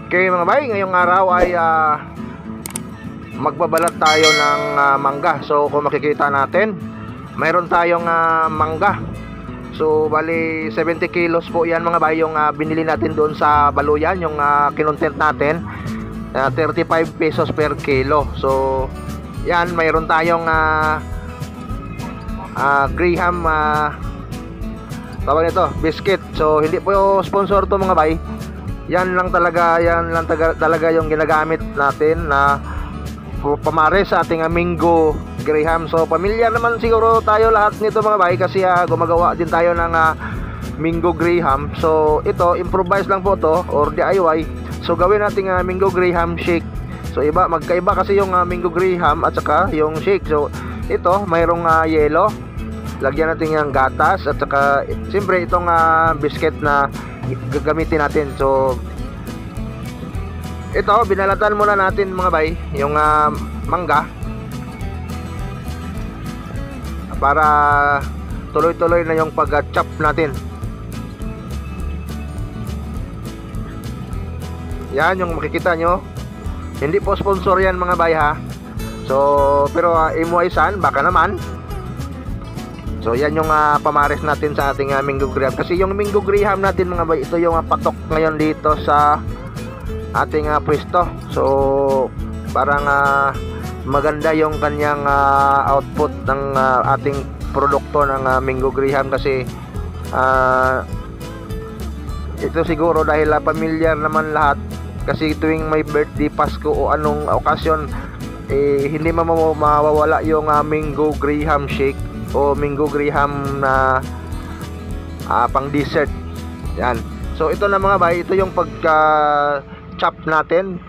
Okay mga bay, ngayong araw ay magbabalat tayo ng mangga. So kung makikita natin, mayroon tayong mangga. So bali 70 kilos po yan mga bay, yung binili natin doon sa Baluyan, yung kinontent natin, 35 pesos per kilo. So yan, mayroon tayong Graham tawag nito, biscuit. So hindi po sponsor to mga bay. Yan lang talaga yung ginagamit natin na pamares sa ating Mingo Graham. So pamilyar naman siguro tayo lahat nito mga bay, kasi gumagawa din tayo ng Mingo Graham. So ito, improvise lang po to or DIY. So gawin natin Mingo Graham shake. So magkaiba kasi yung Mingo Graham at saka yung shake. So ito, mayroong yelo. Lagyan natin yung gatas at saka siyempre itong biscuit na gagamitin natin. So ito, binalatan muna natin mga bay yung mangga para tuloy-tuloy na yung pag-chop natin. Yan yung makikita nyo, hindi po sponsor yan mga bay ha. So pero imuaysan baka naman. So yan yung pamares natin sa ating Mingo Graham. Kasi yung Mingo Graham natin mga bay, ito yung patok ngayon dito sa ating pwesto. So parang maganda yung kanyang output ng ating produkto ng Mingo Graham. Kasi ito siguro dahil pamilyar naman lahat. Kasi tuwing may birthday, Pasko o anong okasyon, hindi mawawala yung Mingo Graham shake o Mingo Graham na pang dessert. Yan. So ito na mga bay, ito yung chop natin.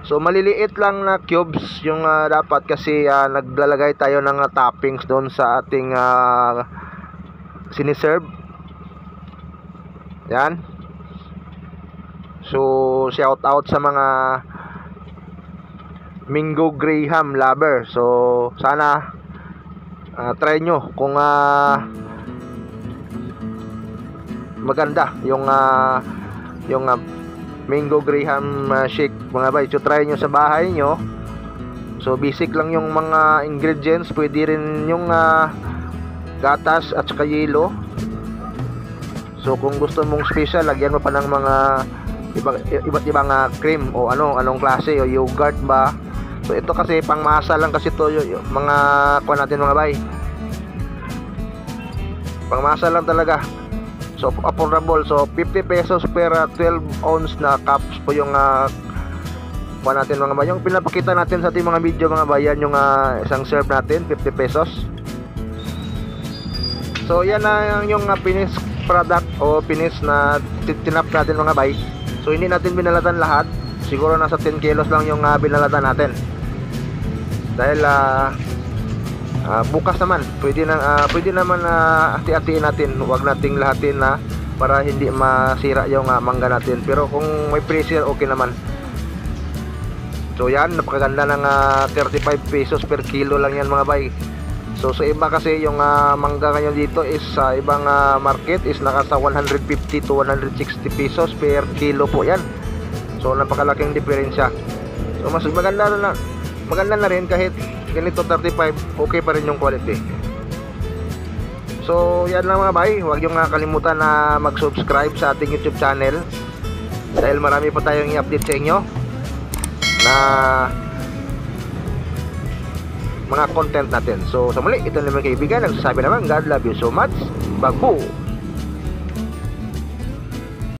So maliliit lang na cubes yung dapat, kasi naglalagay tayo ng toppings doon sa ating siniserve. Yan. So shout out sa mga Mingo Graham lover. So sana try nyo kung maganda yung Mingo Graham shake mga bay. So try nyo sa bahay nyo. So basic lang yung mga ingredients. Pwede rin yung gatas at saka yelo. So kung gusto mong special, lagyan mo pa ng mga iba't ibang cream o anong klase o yogurt ba. So ito kasi pangmasa lang kasi to yung mga kuha natin mga bay. Pangmasa lang talaga. So affordable. So 50 pesos per 12 ounce na cups po yung kuha natin mga bay. Yung pinapakita natin sa ating mga video mga bayan, yung isang serve natin 50 pesos. So yan na yung finished product o finished na tinap natin mga bay. So hindi natin binalatan lahat. Siguro nasa 10 kilos lang yung binalatan natin. Dahil bukas naman pwede naman hati-hatiin natin. Huwag nating lahatin na para hindi masira yung mangga natin. Pero kung may pressure, okay naman. So yan, napakaganda ng 35 pesos per kilo lang yan mga bay. So sa iba kasi yung mangga ngayon dito is sa ibang market is nakasa 150 to 160 pesos per kilo po yan. So napakalaking diferensya. So mas maganda na rin kahit ganito 35, okay pa rin yung quality. So yan lang mga bay, huwag yung kalimutan na mag-subscribe sa ating YouTube channel, dahil marami pa tayong i-update sa inyo na mga content natin. So sa muli, ito naman kaibigan, nagsasabi naman, God love you so much. Bagpo!